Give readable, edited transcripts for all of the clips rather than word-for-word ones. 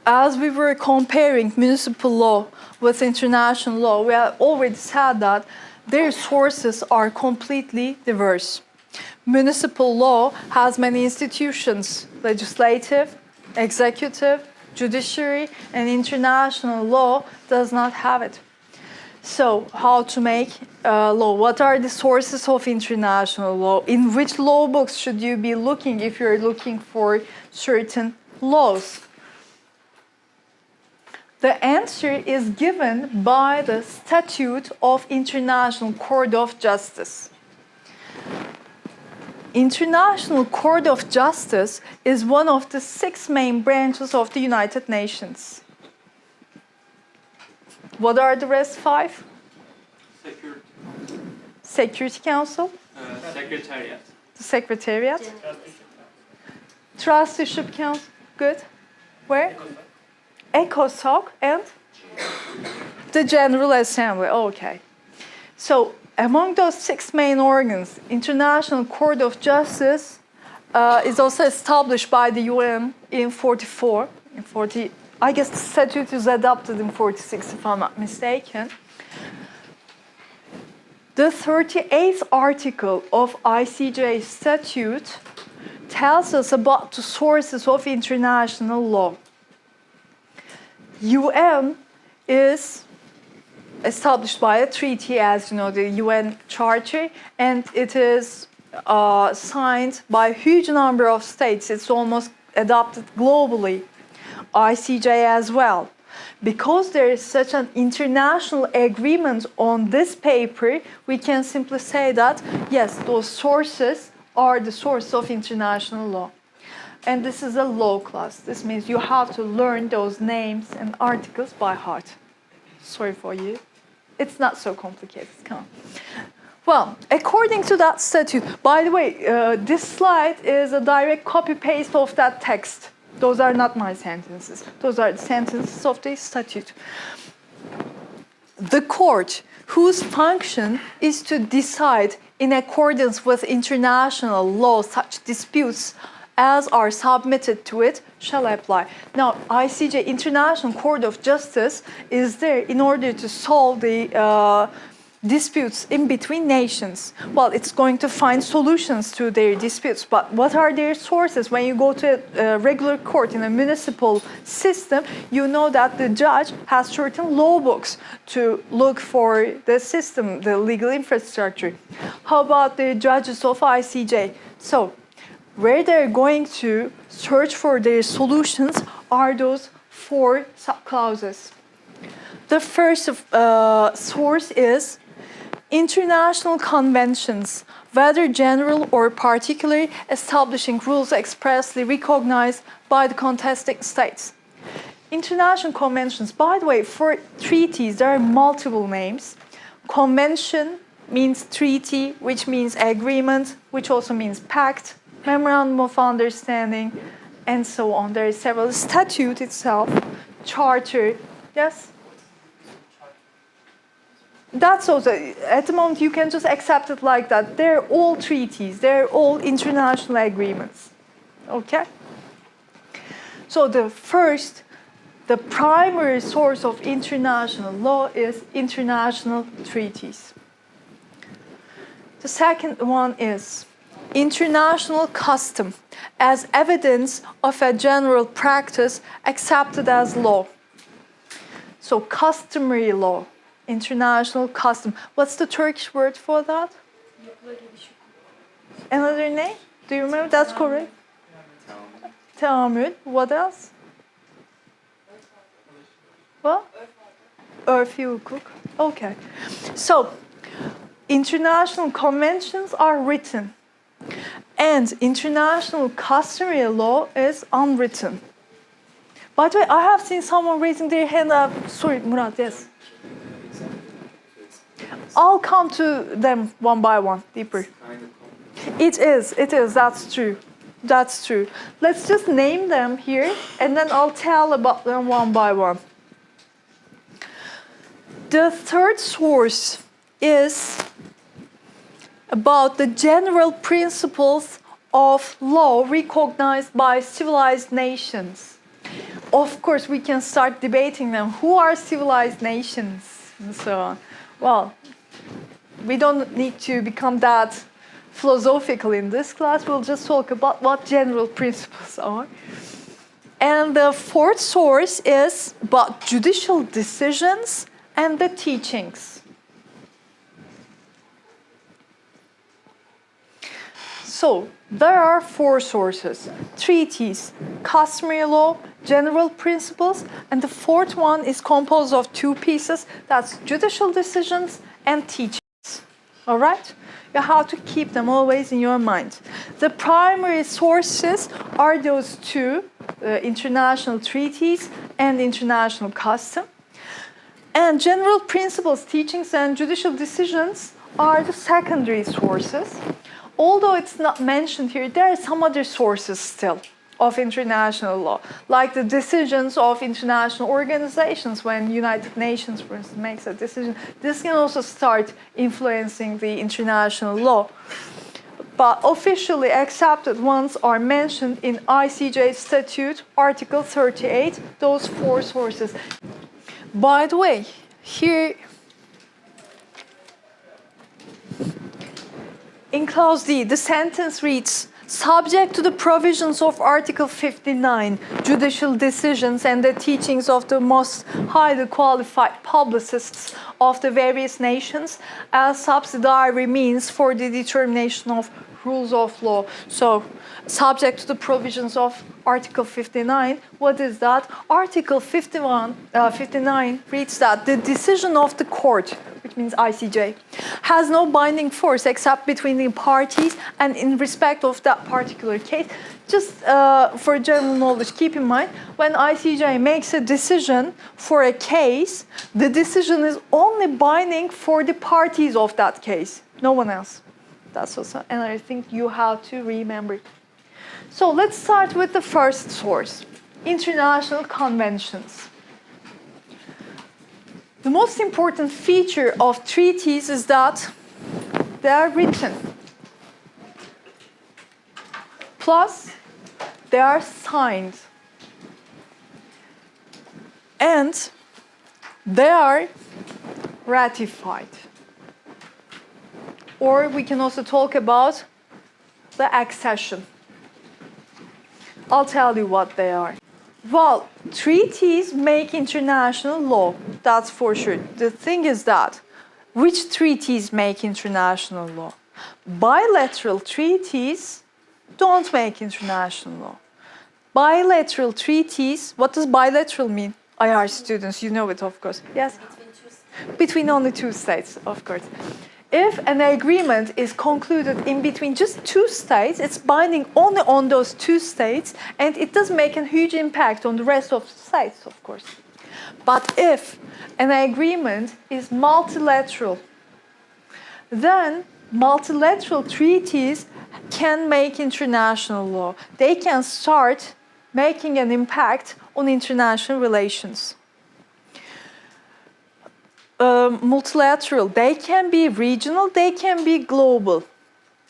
as we were comparing municipal law with international law, we have already said that their sources are completely diverse. Municipal law has many institutions: legislative, executive, judiciary, and international law does not have it. So, how to make law? What are the sources of international law? In which law books should you be looking if you're looking for certain laws? The answer is given by the Statute of International Court of Justice. International Court of Justice is one of the 6 main branches of the United Nations. What are the rest 5? Security Council. Secretariat. The Secretariat. Trusteeship Council. Good. Where? ECOSOC and the General Assembly. Okay. So among those 6 main organs, International Court of Justice is also established by the UN in 44. I guess the statute is adopted in 46, if I'm not mistaken. The 38th article of ICJ statute tells us about the sources of international law. UN is established by a treaty, as you know, the UN Charter, and it is signed by a huge number of states. It's almost adopted globally. ICJ as well. Because there is such an international agreement on this paper, we can simply say that, yes, those sources are the source of international law. And this is a law class. This means you have to learn those names and articles by heart. Sorry for you. It's not so complicated. Come on. Well, according to that statute, by the way, this slide is a direct copy-paste of that text. Those are not my sentences. Those are the sentences of the statute. The court, whose function is to decide in accordance with international law such disputes as are submitted to it, shall apply. Now, ICJ, International Court of Justice, is there in order to solve the disputes in between nations. Well, it's going to find solutions to their disputes, but what are their sources? When you go to a regular court in a municipal system, you know that the judge has certain law books to look for the system, the legal infrastructure. How about the judges of ICJ? So, where they're going to search for their solutions are those 4 subclauses. The first source is international conventions, whether general or particular, establishing rules expressly recognized by the contesting states. International conventions, by the way, for treaties, there are multiple names. Convention means treaty, which means agreement, which also means pact, memorandum of understanding, and so on. There are several. Statute itself, charter, yes? That's also, at the moment, you can just accept it like that. They're all treaties. They're all international agreements. Okay? So the primary source of international law is international treaties. The second one is international custom as evidence of a general practice accepted as law. So customary law. International custom. What's the Turkish word for that? Another name? Do you remember? That's correct. Teamül. What else? What? Örfi hukuk. Okay. So, international conventions are written. And international customary law is unwritten. By the way, I have seen someone raising their hand up. Sorry, Murat, yes. I'll come to them one by one, deeper. It is, that's true. That's true. Let's just name them here, and then I'll tell about them one by one. The third source is about the general principles of law recognized by civilized nations. of course, we can start debating them. Who are civilized nations? And so on. Well, we don't need to become that philosophical in this class. We'll just talk about what general principles are. And the fourth source is about judicial decisions and the teachings. So, there are four sources: treaties, customary law, general principles, and the fourth one is composed of two pieces. That's judicial decisions and teachings. All right? You have to keep them always in your mind. The primary sources are those two, international treaties and international custom. And general principles, teachings, and judicial decisions are the secondary sources. Although it's not mentioned here, there are some other sources still of international law, like the decisions of international organizations. When United Nations, for instance, makes a decision, this can also start influencing the international law. But officially accepted ones are mentioned in ICJ Statute, Article 38, those four sources. By the way, here in Clause D, the sentence reads, subject to the provisions of Article 59, judicial decisions and the teachings of the most highly qualified publicists of the various nations as subsidiary means for the determination of rules of law. So, subject to the provisions of Article 59, what is that? Article 59 reads that the decision of the court, which means ICJ, has no binding force except between the parties and in respect of that particular case. Just for general knowledge, keep in mind, when ICJ makes a decision for a case, the decision is only binding for the parties of that case, no one else. That's also another thing you have to remember. So let's start with the first source, international conventions. The most important feature of treaties is that they are written. Plus, they are signed. And they are ratified. Or we can also talk about the accession. I'll tell you what they are. Well, treaties make international law, that's for sure. The thing is that, which treaties make international law? Bilateral treaties don't make international law. Bilateral treaties, what does bilateral mean? IR students, you know it, of course. Yes? Between only two states, of course. If an agreement is concluded in between just two states, it's binding only on those two states, and it does make a huge impact on the rest of the states, of course. But if an agreement is multilateral, then multilateral treaties can make international law. They can start making an impact on international relations. Multilateral, they can be regional, they can be global.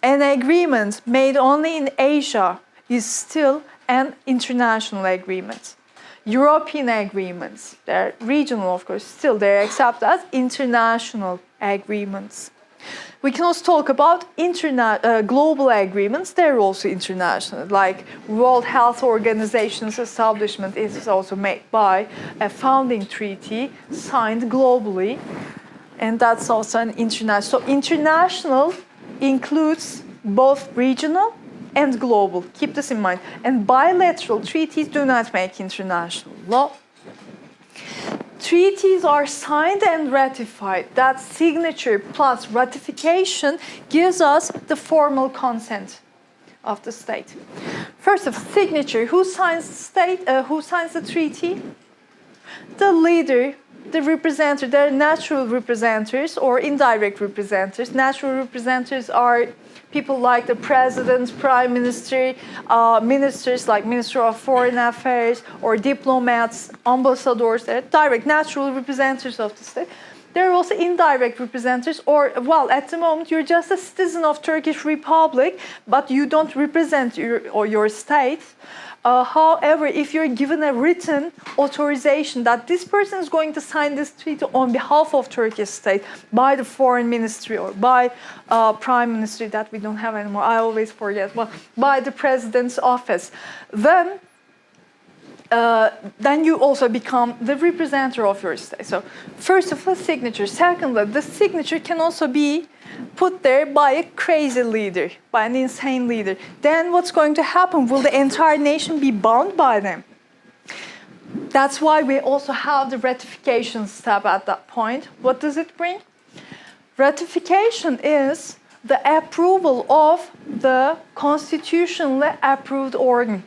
An agreement made only in Asia is still an international agreement. European agreements, they're regional, of course, still they're accepted as international agreements. We can also talk about global agreements. They're also international, like World Health Organization's establishment is also made by a founding treaty signed globally, and that's also an international. So international includes both regional and global. Keep this in mind. And bilateral treaties do not make international law. Treaties are signed and ratified. That signature plus ratification gives us the formal consent of the state. First of signature, who signs the treaty? The leader, the representative. There are natural representatives or indirect representatives. Natural representatives are people like the president, prime minister, ministers like Minister of Foreign Affairs, or diplomats, ambassadors. They're direct, natural representatives of the state. There are also indirect representatives, or, well, at the moment you're just a citizen of Turkish Republic, but you don't represent your state. However, if you're given a written authorization that this person is going to sign this treaty on behalf of Turkish state by the foreign ministry or by prime ministry that we don't have anymore, I always forget, well, by the president's office, then you also become the representative of your state. So first of all, signature. Secondly, the signature can also be put there by a crazy leader, by an insane leader. Then what's going to happen? Will the entire nation be bound by them? That's why we also have the ratification step at that point. What does it bring? Ratification is the approval of the constitutionally approved organ.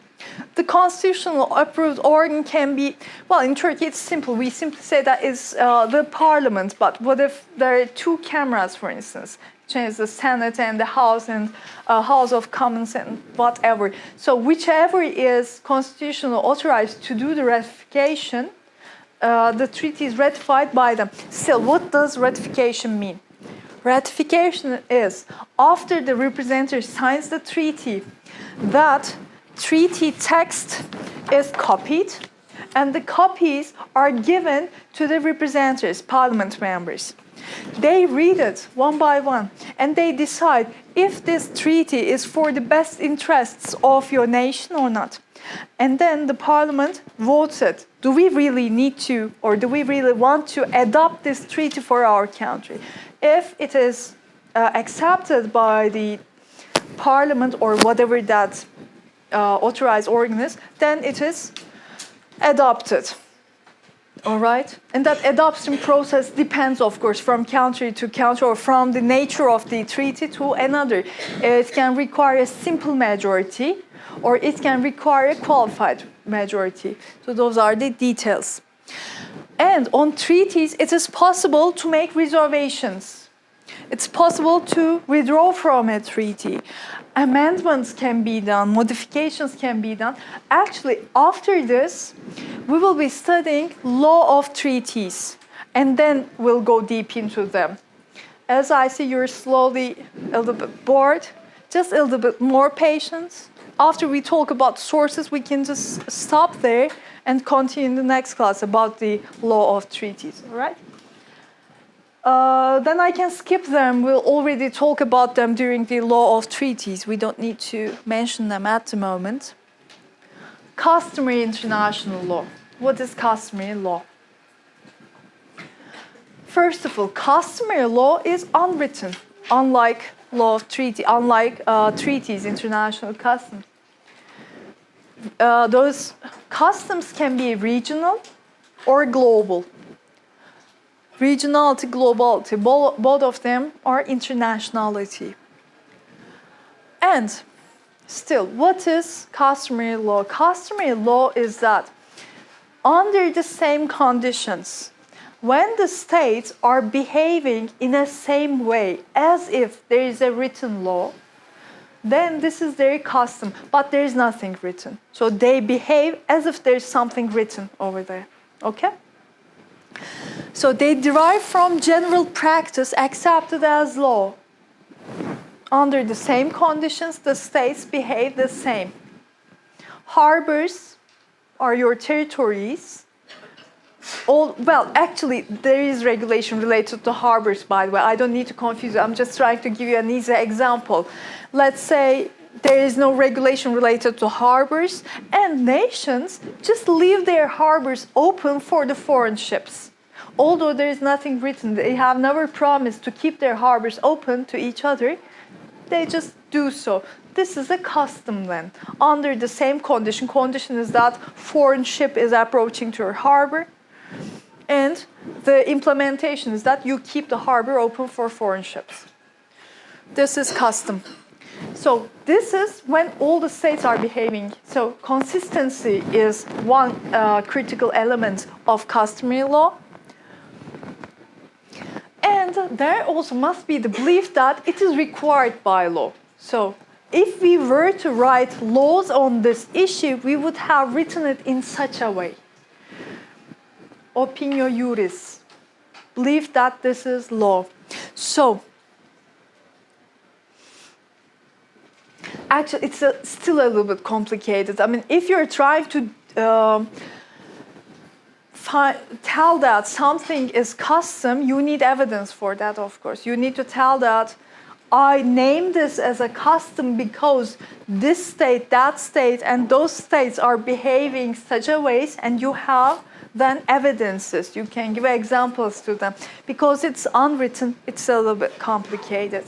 The constitutional approved organ can be, well, in Turkey it's simple. We simply say that it's the parliament. But what if there are two cameras, for instance? Change the Senate and the House and House of Commons and whatever. So whichever is constitutionally authorized to do the ratification, the treaty is ratified by them. Still, what does ratification mean? Ratification is after the representative signs the treaty, that treaty text is copied, and the copies are given to the representatives, parliament members. They read it one by one, and they decide if this treaty is for the best interests of your nation or not. And then the parliament votes it. Do we really need to, or do we really want to adopt this treaty for our country? If it is accepted by the parliament or whatever that authorized organ is, then it is adopted. All right? And that adoption process depends, of course, from country to country or from the nature of the treaty to another. It can require a simple majority or it can require a qualified majority. So those are the details. And on treaties, it is possible to make reservations. It's possible to withdraw from a treaty. Amendments can be done, modifications can be done. Actually, after this, we will be studying law of treaties, and then we'll go deep into them. As I see you're slowly a little bit bored, just a little bit more patience. After we talk about sources, we can just stop there and continue in the next class about the law of treaties, all right? Then I can skip them. We'll already talk about them during the law of treaties. We don't need to mention them at the moment. Customary international law. What is customary law? First of all, customary law is unwritten, unlike law of treaty, unlike treaties, international customs. Those customs can be regional or global. Regionality, globality, both of them are internationality. And still, what is customary law? Customary law is that under the same conditions, when the states are behaving in the same way as if there is a written law, then this is their custom, but there is nothing written. So they behave as if there's something written over there, okay? So they derive from general practice accepted as law. Under the same conditions, the states behave the same. Harbors are your territories. Well, actually, there is regulation related to harbors, by the way. I don't need to confuse you. I'm just trying to give you an easy example. Let's say there is no regulation related to harbors, and nations just leave their harbors open for the foreign ships. Although there is nothing written, they have never promised to keep their harbors open to each other, they just do so. This is a custom then. Under the same condition, condition is that foreign ship is approaching to your harbor, and the implementation is that you keep the harbor open for foreign ships. This is custom. So this is when all the states are behaving. So consistency is one critical element of customary law. And there also must be the belief that it is required by law. So if we were to write laws on this issue, we would have written it in such a way. Opinio juris. believe that this is law. So, actually, it's still a little bit complicated. I mean, if you're trying to tell that something is custom, you need evidence for that, of course. You need to tell that I name this as a custom because this state, that state, and those states are behaving such a ways, and you have then evidences. You can give examples to them. Because it's unwritten, it's a little bit complicated.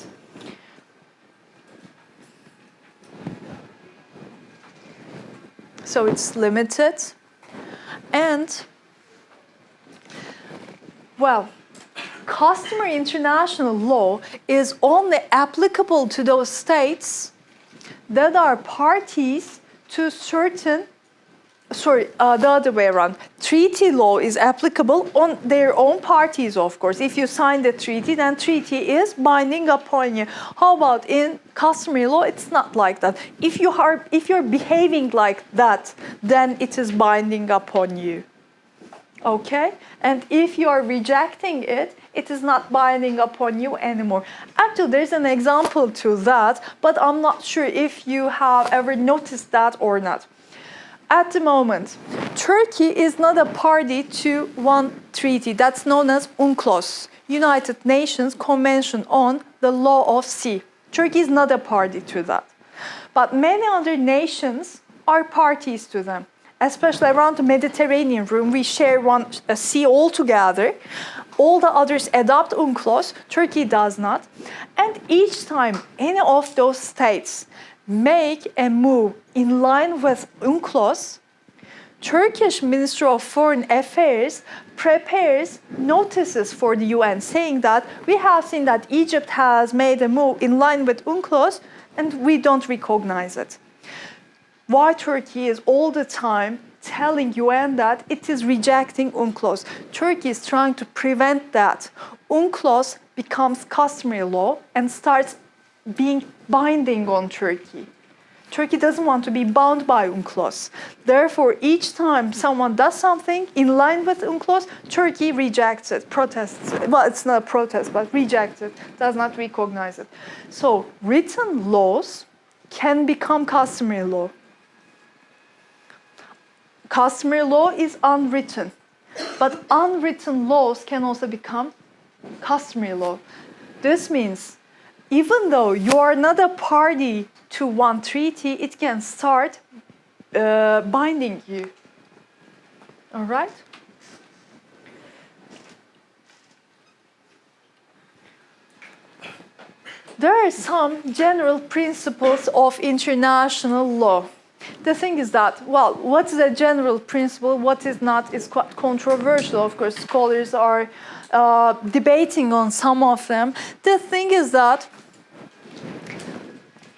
So it's limited. And, well, customary international law is only applicable to those states that are parties to certain, the other way around. Treaty law is applicable on their own parties, of course. If you sign the treaty, then treaty is binding upon you. How about in customary law? It's not like that. If you're behaving like that, then it is binding upon you. Okay? And if you are rejecting it, it is not binding upon you anymore. Actually, there's an example to that, but I'm not sure if you have ever noticed that or not. At the moment, Turkey is not a party to one treaty that's known as UNCLOS, United Nations Convention on the Law of Sea. Turkey is not a party to that. But many other nations are parties to them. Especially around the Mediterranean room, we share one sea altogether. All the others adopt UNCLOS, Turkey does not. And each time any of those states make a move in line with UNCLOS, Turkish Ministry of Foreign Affairs prepares notices for the UN saying that we have seen that Egypt has made a move in line with UNCLOS and we don't recognize it. Why Turkey is all the time telling UN that it is rejecting UNCLOS? Turkey is trying to prevent that. UNCLOS becomes customary law and starts being binding on Turkey. Turkey doesn't want to be bound by UNCLOS. Therefore, each time someone does something in line with UNCLOS, Turkey rejects it, protests it. Well, it's not a protest, but rejects it, does not recognize it. So, written laws can become customary law. Customary law is unwritten, but unwritten laws can also become customary law. This means even though you are not a party to one treaty, it can start binding you. All right? There are some general principles of international law. The thing is that, well, what's the general principle, what is not, is quite controversial. Of course, scholars are debating on some of them. The thing is that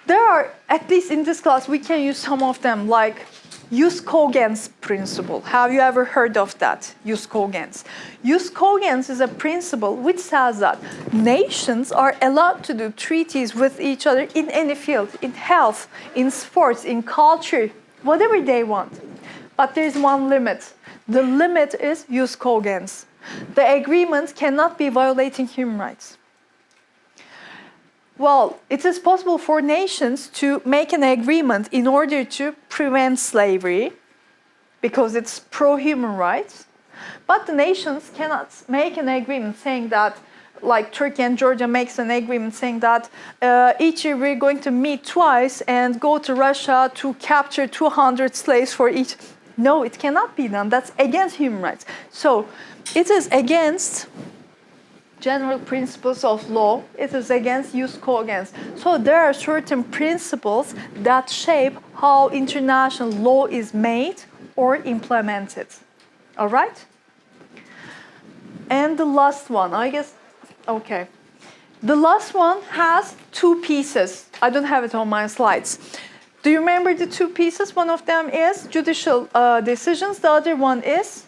there are, at least in this class, we can use some of them, like jus cogens principle. Have you ever heard of that, jus cogens? Jus cogens is a principle which says that nations are allowed to do treaties with each other in any field, in health, in sports, in culture, whatever they want. But there's one limit. The limit is jus cogens. The agreement cannot be violating human rights. Well, it is possible for nations to make an agreement in order to prevent slavery, because it's pro-human rights. But the nations cannot make an agreement saying that, like Turkey and Georgia makes an agreement saying that each year we're going to meet twice and go to Russia to capture 200 slaves for each. No, it cannot be done. That's against human rights. So it is against general principles of law. It is against jus cogens. So there are certain principles that shape how international law is made or implemented. All right? And the last one, I guess, okay. The last one has two pieces. I don't have it on my slides. Do you remember the two pieces? One of them is judicial decisions. The other one is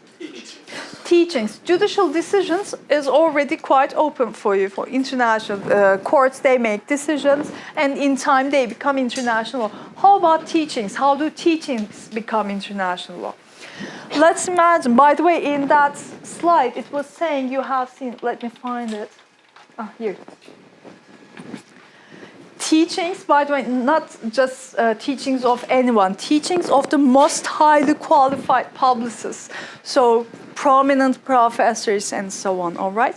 teachings. Judicial decisions is already quite open for you. For international courts, they make decisions, and in time they become international law. How about teachings? How do teachings become international law? let's imagine, by the way, in that slide, it was saying you have seen, let me find it. Here. Teachings, by the way, not just teachings of anyone, teachings of the most highly qualified publicists. So prominent professors and so on, all right?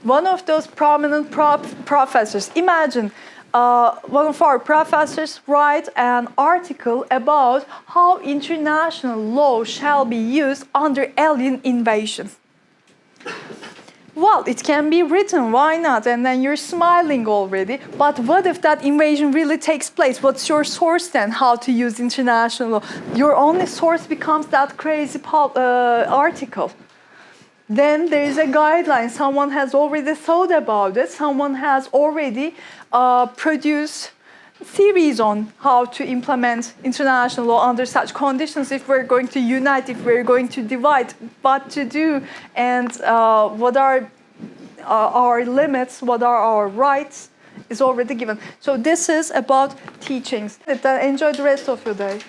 One of those prominent professors, imagine one of our professors write an article about how international law shall be used under alien invasion. Well, it can be written, why not? And then you're smiling already. But what if that invasion really takes place? What's your source then, how to use international law? Your only source becomes that crazy article. Then there is a guideline. Someone has already thought about it. Someone has already produced theories on how to implement international law under such conditions, if we're going to unite, if we're going to divide, what to do, and what are our limits, what are our rights, is already given. So this is about teachings. Enjoy the rest of your day.